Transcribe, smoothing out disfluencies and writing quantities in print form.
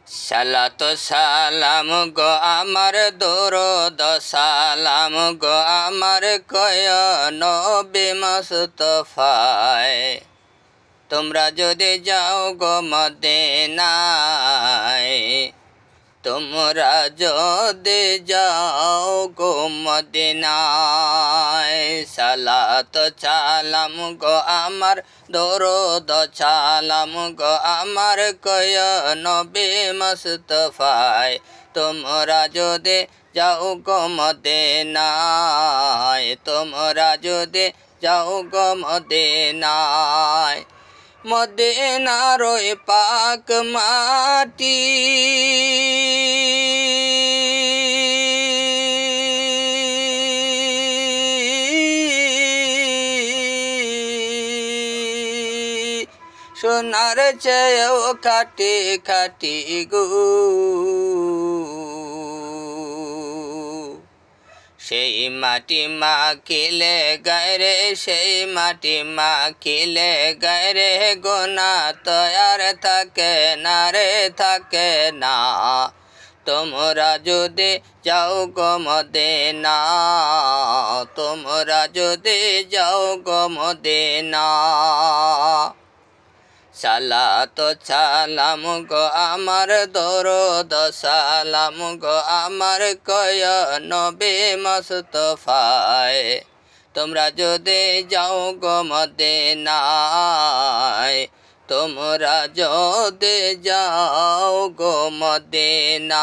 সালাত সালাম গো আমার দরুদ সালাম গো আমার কয় নবী মুস্তাফায়। তোমরা যদি যাও গো মদিনায়, তোমরা যদি যাও গো মদিনায়, সালাত সালাম গো আমার দরুদ সালাম গো আমার কয় নবী মুস্তাফায়। তোমরা যদি যাও গো মদিনায়, তোমরা যদি যাও গো মদিনায়, মদিনার ওই পাক মাটি সোনার চেয়েও খাটি খাটি গো। সেই মাটি মাখিলে গায়রে, সেই মাটি মাখিলে গায়রে, গোনা তয়ার থাকে না রে, থাকে না। তোমরা যদি যাও গো মদিনা, তোমরা যদি যাও গো মদিনা, সালাত সালাম গো আমার দরুদ সালাম গো আমার কয় নবী মুস্তাফায়। তোমরা যদি যাও গো মদিনায়, তোমরা যদি যাও গো মদিনায়।